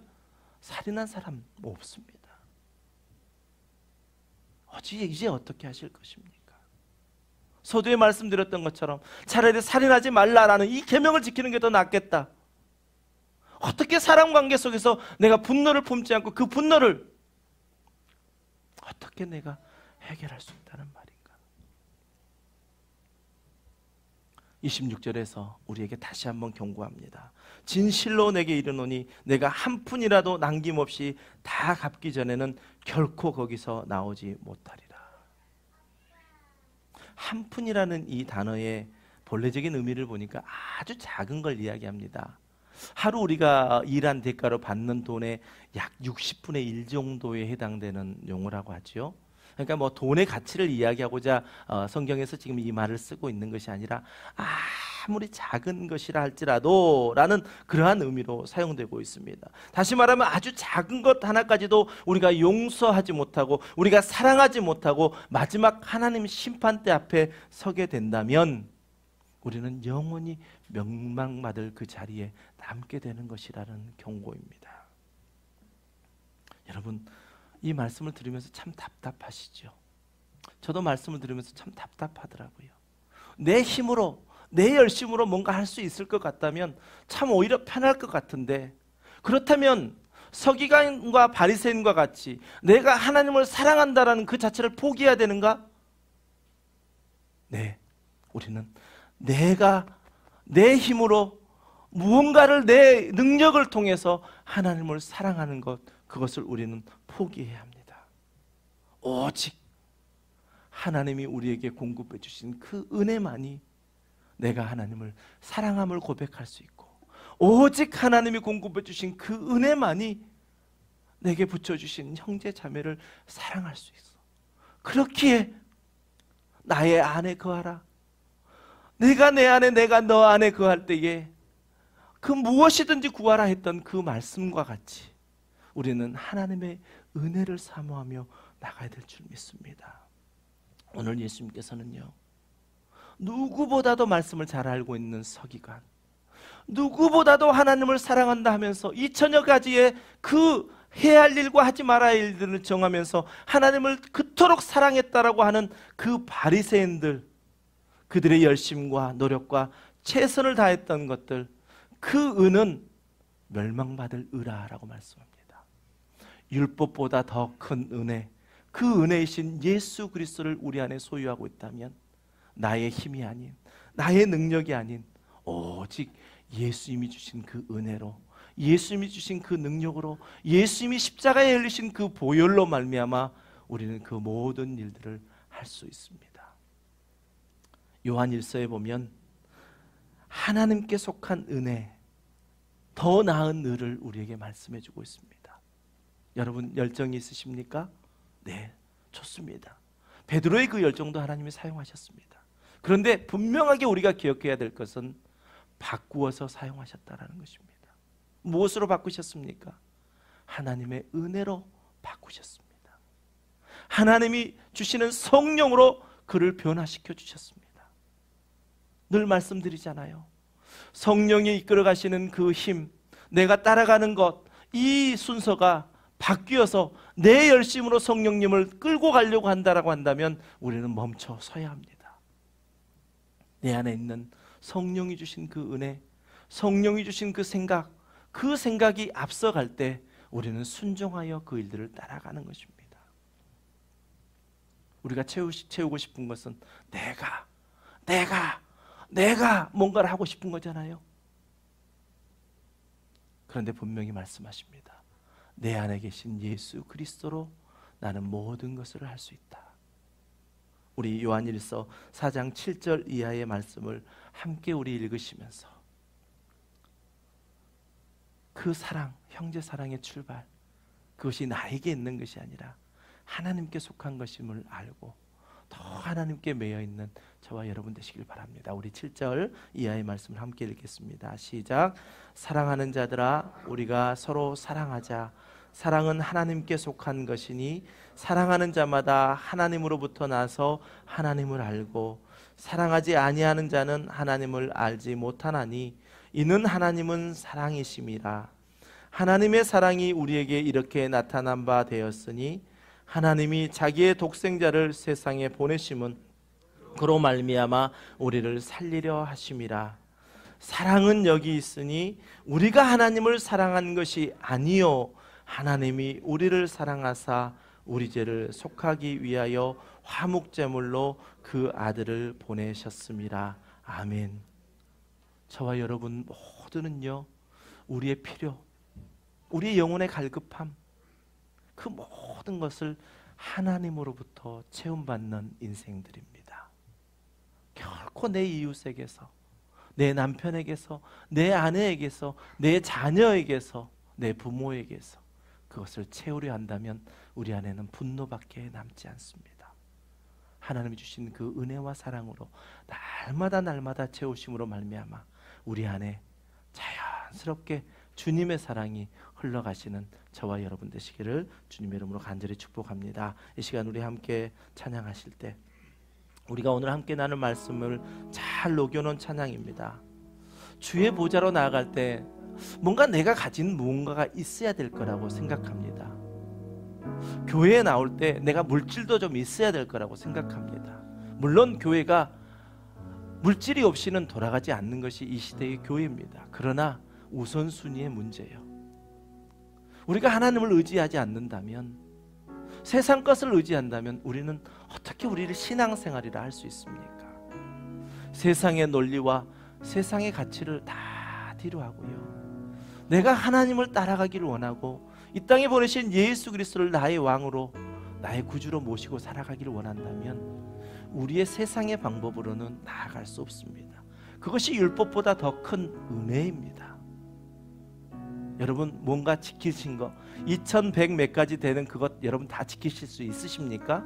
살인한 사람 없습니다. 이제 어떻게 하실 것입니까? 서두에 말씀드렸던 것처럼 차라리 살인하지 말라라는 이 계명을 지키는 게 더 낫겠다. 어떻게 사람 관계 속에서 내가 분노를 품지 않고 그 분노를 어떻게 내가 해결할 수 있다는 말인가? 26절에서 우리에게 다시 한번 경고합니다. 진실로 내게 이르노니 내가 한 푼이라도 남김없이 다 갚기 전에는 결코 거기서 나오지 못하리라. 한 푼이라는 이 단어의 본래적인 의미를 보니까 아주 작은 걸 이야기합니다. 하루 우리가 일한 대가로 받는 돈의 약 60분의 1 정도에 해당되는 용어라고 하죠. 그러니까 뭐 돈의 가치를 이야기하고자 성경에서 지금 이 말을 쓰고 있는 것이 아니라 아무리 작은 것이라 할지라도 라는 그러한 의미로 사용되고 있습니다. 다시 말하면 아주 작은 것 하나까지도 우리가 용서하지 못하고 우리가 사랑하지 못하고 마지막 하나님 심판대 앞에 서게 된다면 우리는 영원히 멸망받을 그 자리에 남게 되는 것이라는 경고입니다. 여러분, 이 말씀을 들으면서 참 답답하시죠? 저도 말씀을 들으면서 참 답답하더라고요. 내 힘으로, 내 열심으로 뭔가 할 수 있을 것 같다면 참 오히려 편할 것 같은데, 그렇다면 서기관과 바리새인과 같이 내가 하나님을 사랑한다라는 그 자체를 포기해야 되는가? 네, 우리는 내가 내 힘으로 무언가를 내 능력을 통해서 하나님을 사랑하는 것, 그것을 우리는 포기해야 합니다. 오직 하나님이 우리에게 공급해 주신 그 은혜만이 내가 하나님을 사랑함을 고백할 수 있고, 오직 하나님이 공급해 주신 그 은혜만이 내게 붙여주신 형제 자매를 사랑할 수 있어. 그렇기에 나의 안에 거하라. 내가 내 안에, 내가 너 안에 거할 때에 그 무엇이든지 구하라 했던 그 말씀과 같이 우리는 하나님의 은혜를 사모하며 나가야 될 줄 믿습니다. 오늘 예수님께서는요, 누구보다도 말씀을 잘 알고 있는 서기관, 누구보다도 하나님을 사랑한다 하면서 2000여 가지의 그 해야 할 일과 하지 말아야 할 일들을 정하면서 하나님을 그토록 사랑했다라고 하는 그 바리새인들, 그들의 열심과 노력과 최선을 다했던 것들, 그 은은 멸망받을 의라라고 말씀합니다. 율법보다 더 큰 은혜, 그 은혜이신 예수 그리스도를 우리 안에 소유하고 있다면 나의 힘이 아닌, 나의 능력이 아닌 오직 예수님이 주신 그 은혜로, 예수님이 주신 그 능력으로, 예수님이 십자가에 흘리신 그 보혈로 말미암아 우리는 그 모든 일들을 할 수 있습니다. 요한 1서에 보면 하나님께 속한 은혜, 더 나은 의를 우리에게 말씀해 주고 있습니다. 여러분 열정이 있으십니까? 네, 좋습니다. 베드로의 그 열정도 하나님이 사용하셨습니다. 그런데 분명하게 우리가 기억해야 될 것은 바꾸어서 사용하셨다는 것입니다. 무엇으로 바꾸셨습니까? 하나님의 은혜로 바꾸셨습니다. 하나님이 주시는 성령으로 그를 변화시켜 주셨습니다. 늘 말씀드리잖아요. 성령이 이끌어 가시는 그 힘, 내가 따라가는 것, 이 순서가 바뀌어서 내 열심으로 성령님을 끌고 가려고 한다라고 한다면 우리는 멈춰 서야 합니다. 내 안에 있는 성령이 주신 그 은혜, 성령이 주신 그 생각이 앞서갈 때 우리는 순종하여 그 일들을 따라가는 것입니다. 우리가 채우고 싶은 것은 내가 뭔가를 하고 싶은 거잖아요. 그런데 분명히 말씀하십니다. 내 안에 계신 예수 그리스도로 나는 모든 것을 할 수 있다. 우리 요한일서 4장 7절 이하의 말씀을 함께 우리 읽으시면서 그 사랑, 형제 사랑의 출발, 그것이 나에게 있는 것이 아니라 하나님께 속한 것임을 알고 더 하나님께 매여 있는 저와 여러분 되시길 바랍니다. 우리 7절 이하의 말씀을 함께 읽겠습니다. 시작. 사랑하는 자들아 우리가 서로 사랑하자. 사랑은 하나님께 속한 것이니 사랑하는 자마다 하나님으로부터 나서 하나님을 알고 사랑하지 아니하는 자는 하나님을 알지 못하나니 이는 하나님은 사랑이심이라. 하나님의 사랑이 우리에게 이렇게 나타난 바 되었으니 하나님이 자기의 독생자를 세상에 보내심은 그로 말미암아 우리를 살리려 하심이라. 사랑은 여기 있으니 우리가 하나님을 사랑한 것이 아니요 하나님이 우리를 사랑하사 우리 죄를 속하기 위하여 화목제물로 그 아들을 보내셨습니다. 아멘. 저와 여러분 모두는요 우리의 필요, 우리의 영혼의 갈급함, 그 모든 것을 하나님으로부터 채움받는 인생들입니다. 결코 내 이웃에게서, 내 남편에게서, 내 아내에게서, 내 자녀에게서, 내 부모에게서 그것을 채우려 한다면 우리 안에는 분노밖에 남지 않습니다. 하나님이 주신 그 은혜와 사랑으로 날마다 채우심으로 말미암아 우리 안에 자연스럽게 주님의 사랑이 흘러가시는 저와 여러분 되시기를 주님의 이름으로 간절히 축복합니다. 이 시간 우리 함께 찬양하실 때 우리가 오늘 함께 나눌 말씀을 잘 녹여놓은 찬양입니다. 주의 보좌로 나아갈 때 뭔가 내가 가진 무언가가 있어야 될 거라고 생각합니다. 교회에 나올 때 내가 물질도 좀 있어야 될 거라고 생각합니다. 물론 교회가 물질이 없이는 돌아가지 않는 것이 이 시대의 교회입니다. 그러나 우선순위의 문제예요. 우리가 하나님을 의지하지 않는다면, 세상 것을 의지한다면 우리는 어떻게 우리를 신앙생활이라 할 수 있습니까? 세상의 논리와 세상의 가치를 다 뒤로 하고요, 내가 하나님을 따라가기를 원하고 이 땅에 보내신 예수 그리스도를 나의 왕으로, 나의 구주로 모시고 살아가기를 원한다면 우리의 세상의 방법으로는 나아갈 수 없습니다. 그것이 율법보다 더 큰 은혜입니다. 여러분 뭔가 지키신 거 2100 몇 가지 되는 그것 여러분 다 지키실 수 있으십니까?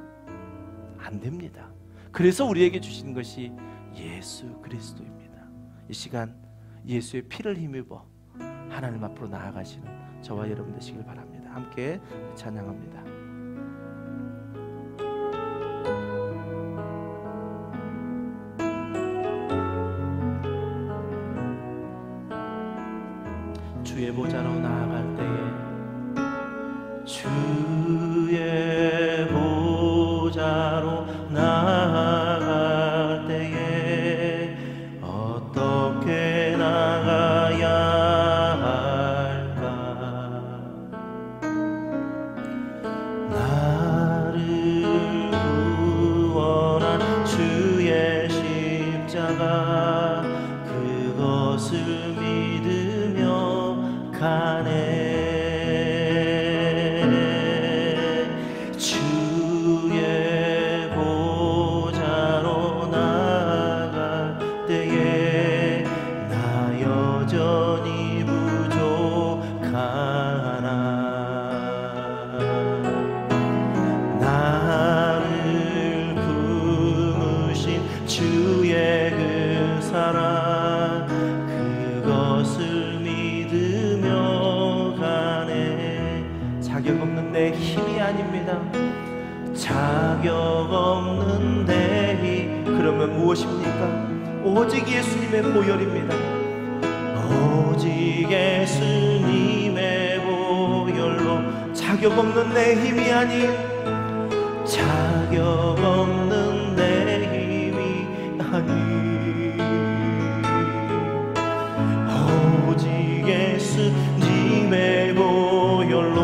안 됩니다. 그래서 우리에게 주시는 것이 예수 그리스도입니다. 이 시간 예수의 피를 힘입어 하나님 앞으로 나아가시는 저와 여러분 되시길 바랍니다. 함께 찬양합니다. 주의 보좌로 나아갈 때에, 주의 보좌로 나아갈 때에 어떻게 나가야 할까? 나를 구원한 주의 십자가, 그것을 믿으며 가네. 주의 보좌로 나아갈 때에 나 여전히 부족하나. 나를 품으신 주의 그 사랑, 그것을 믿으며 가네. 자격 없는 내 힘이 아닙니다. 자격 없는 내 힘. 그러면 무엇입니까? 오직 예수님의 보혈입니다. 오직 예수님의 보혈로. 자격 없는 내 힘이 아닌, 자격 없는 내 힘이 아닌, 오직 예수님의 보혈로.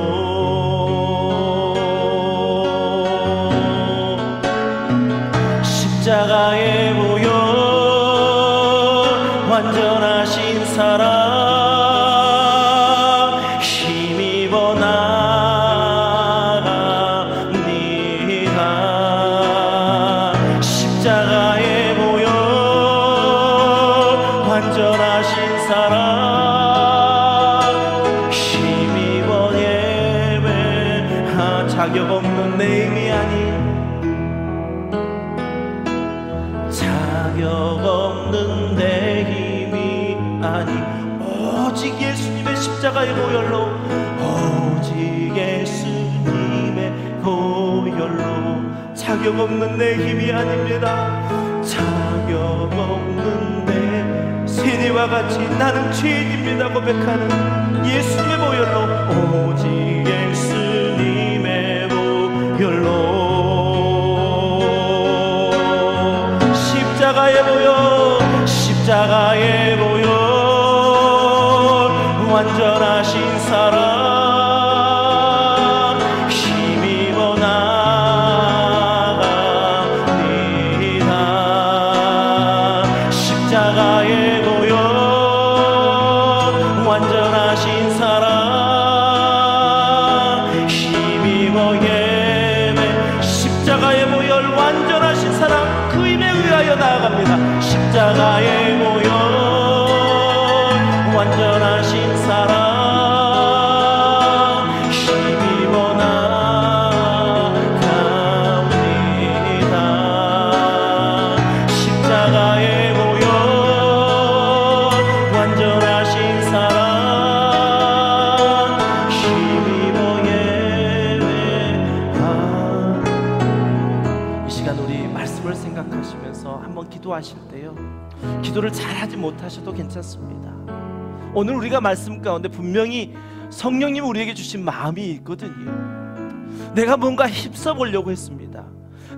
십자가의 보혈, 완전하신 사랑, 힘입어 나갑니다. 십자가의 보혈, 완전하신 사랑, 힘입어 예배하. 자격 없는 내 자격 없는 내 힘이 아니 오직 예수님의 십자가의 보혈로, 오직 예수님의 보혈로. 자격 없는 내 힘이 아닙니다. 자격 없는 내 세리와 같이 나는 죄인입니다 고백하는 예수님의 보혈로, 오직 예수님의 보혈로. 십자가의 보혈, 십자가의 보혈, 완전하신 사랑 힘입어 나갑니다. 십자가의 보혈, 완전하신 사랑 힘입어 예배. 십자가의 보혈, 완전하신 사랑 그 힘에 의하여 나아갑니다. 십자가의 보혈, 완전하신 사랑 힘입어 나갑니다. 십자가의 보혈, 완전하신 사랑 힘입어 예배하. 이 시간 우리 말씀을 생각하시면서 한번 기도하실 때요, 기도를 잘하지 못하셔도 괜찮습니다. 오늘 우리가 말씀 가운데 분명히 성령님이 우리에게 주신 마음이 있거든요. 내가 뭔가 힘써 보려고 했습니다.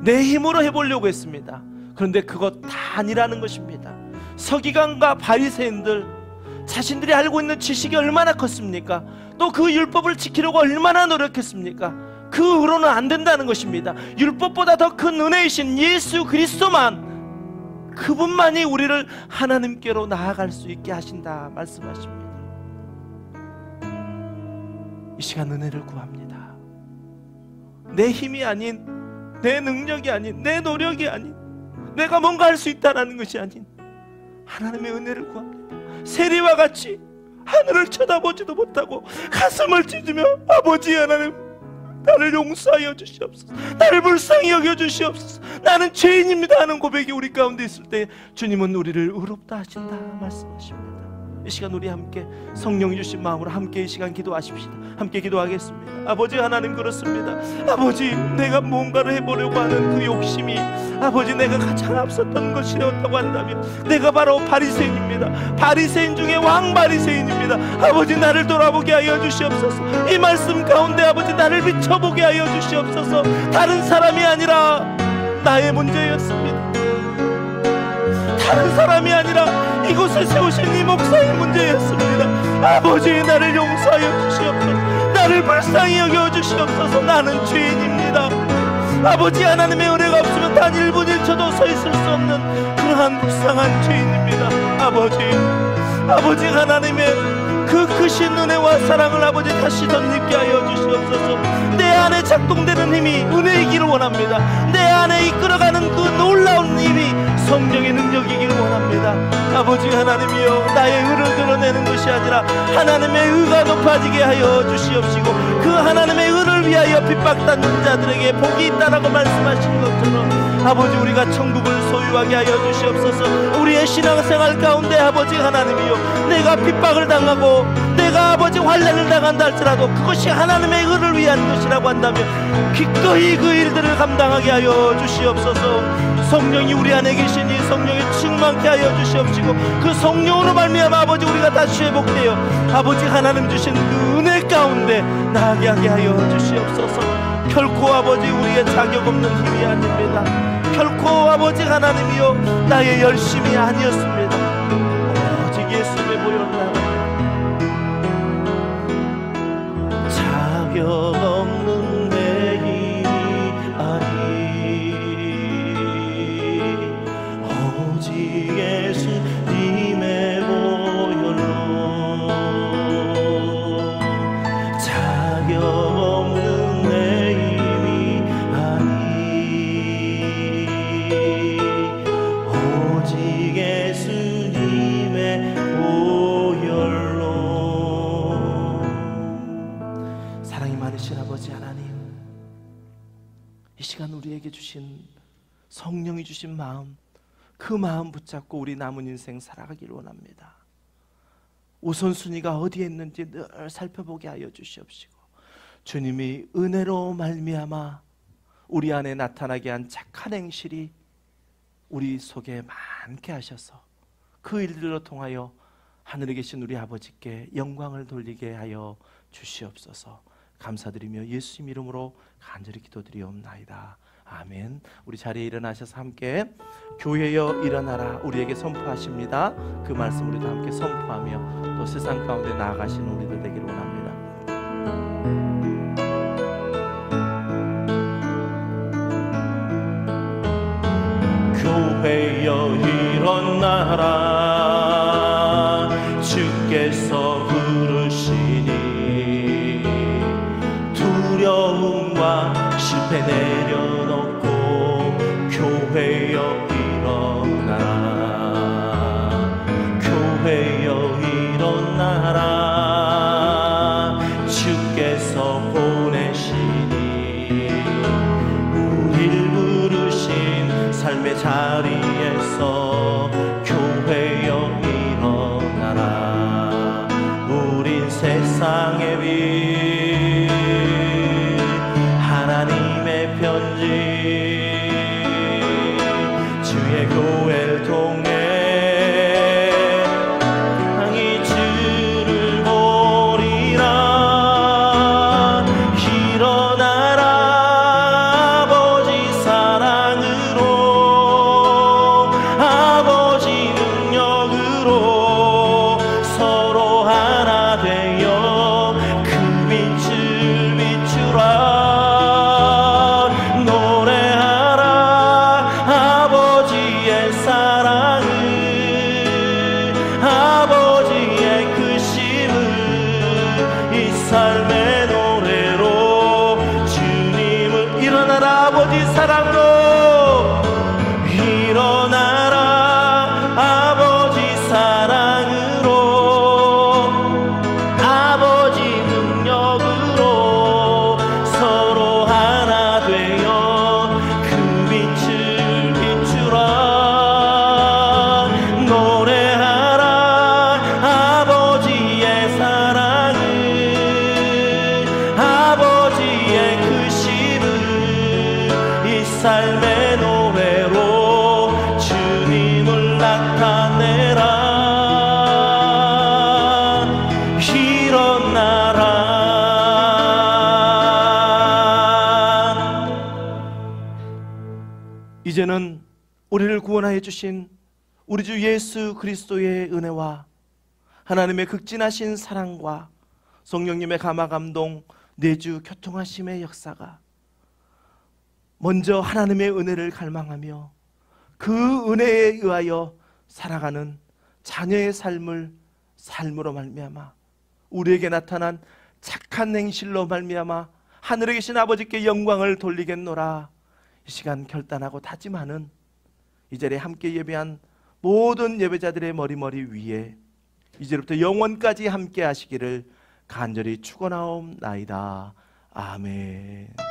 내 힘으로 해보려고 했습니다. 그런데 그것 다 아니라는 것입니다. 서기관과 바리새인들 자신들이 알고 있는 지식이 얼마나 컸습니까? 또 그 율법을 지키려고 얼마나 노력했습니까? 그 의로는 안 된다는 것입니다. 율법보다 더 큰 은혜이신 예수 그리스도만, 그분만이 우리를 하나님께로 나아갈 수 있게 하신다 말씀하십니다. 이 시간 은혜를 구합니다. 내 힘이 아닌, 내 능력이 아닌, 내 노력이 아닌, 내가 뭔가 할 수 있다는 것이 아닌 하나님의 은혜를 구합니다. 세리와 같이 하늘을 쳐다보지도 못하고 가슴을 찢으며 아버지 하나님, 나를 용서하여 주시옵소서, 나를 불쌍히 여겨 주시옵소서, 나는 죄인입니다 하는 고백이 우리 가운데 있을 때 주님은 우리를 의롭다 하신다 말씀하십니다. 이 시간 우리 함께 성령이 주신 마음으로 함께 이 시간 기도하십시다. 함께 기도하겠습니다. 아버지 하나님, 그렇습니다. 아버지, 내가 뭔가를 해보려고 하는 그 욕심이 아버지 내가 가장 앞섰던 것이었다고 한다면 내가 바로 바리새인입니다. 바리새인 중에 왕바리새인입니다. 아버지, 나를 돌아보게 하여 주시옵소서. 이 말씀 가운데 아버지 나를 비춰보게 하여 주시옵소서. 다른 사람이 아니라 나의 문제였습니다. 다른 사람이 아니라 이곳에 세우신 이 목사의 문제였습니다. 아버지, 나를 용서하여 주시옵소서. 나를 불쌍히 여겨 주시옵소서. 나는 죄인입니다. 아버지, 하나님의 은혜가 없으면 단 1분 1초도 서 있을 수 없는 그러한 불쌍한 죄인입니다. 아버지 하나님의 그 크신 은혜와 사랑을 아버지 다시 덧입게 하여 주시옵소서. 내 안에 작동되는 힘이 은혜이기를 원합니다. 내 안에 이끌어가는 그 놀라운 힘이 성령의 능력이기를 원합니다. 아버지 하나님이여, 나의 의를 드러내는 것이 아니라 하나님의 의가 높아지게 하여 주시옵시고, 그 하나님의 의를 위하여 핍박받는 자들에게 복이 있다라고 말씀하신 것처럼 아버지, 우리가 천국을 소유하게 하여 주시옵소서. 우리의 신앙생활 가운데 아버지 하나님이여, 내가 핍박을 당하고 내가 아버지 환난을 당한다 할지라도 그것이 하나님의 의를 위한 것이라고 한다면 기꺼이 그 일들을 감당하게 하여 주시옵소서. 성령이 우리 안에 계시니 성령이 충만케 하여 주시옵시고, 그 성령으로 말미암아 아버지 우리가 다시 회복되어 아버지 하나님 주신 그 은혜 가운데 나아가게 하여 주시옵소서. 결코 아버지 우리의 자격 없는 힘이 아닙니다. 결코 아버지 하나님이여, 나의 열심이 아니었습니다. 오직 예수님의 보혈로 자격 없는 내 힘이 아니 오직 예수님의 보혈로 자격 없는 내 힘이 아니 오직 예수님의 보혈로. 사랑이 많으신 아버지 하나님, 이 시간 우리에게 주신 성령이 주신 마음, 그 마음 붙잡고 우리 남은 인생 살아가길 원합니다. 우선순위가 어디에 있는지 늘 살펴보게 하여 주시옵시고, 주님이 은혜로 말미암아 우리 안에 나타나게 한 착한 행실이 우리 속에 많게 하셔서 그 일들로 통하여 하늘에 계신 우리 아버지께 영광을 돌리게 하여 주시옵소서. 감사드리며 예수님 이름으로 간절히 기도드리옵나이다. 아멘. 우리 자리에 일어나셔서 함께 교회여 일어나라 우리에게 선포하십니다. 그 말씀 우리도 함께 선포하며 또 세상 가운데 나아가시는 우리들 되기를 원합니다. 교회여 일어나라 주께서 부르시니 두려움과 실패 내려놓고 교회여 일어나라 교회여 일어나라 주께서 보내시니 우릴 부르신 삶의 자리에서 교회여 일어나라 우린 세상의 빛 하나님의 편지 주의 교회를 통해 땅이 주를 보리라 일어나라 아버지 사랑으로 아버지 능력으로 서로 하나 되어 그 빛을 비추라 아버지의 크심을 이 삶의 노래로 주님을 일어나라 아버지 사랑으로 일어나라 아버지 사랑으로 아버지 능력으로 서로 하나 되어 그 빛을 비추라 삶의 노래로 주님을 나타내라 일어나라. 이제는 우리를 구원하여 주신 우리 주 예수 그리스도의 은혜와 하나님의 극진하신 사랑과 성령님의 감화감동 내주 교통하심의 역사가 먼저 하나님의 은혜를 갈망하며 그 은혜에 의하여 살아가는 자녀의 삶으로 말미암아 우리에게 나타난 착한 행실로 말미암아 하늘에 계신 아버지께 영광을 돌리겠노라 이 시간 결단하고 다짐하는 이 자리에 함께 예배한 모든 예배자들의 머리 위에 이제부터 영원까지 함께 하시기를 간절히 축원하옵나이다. 아멘.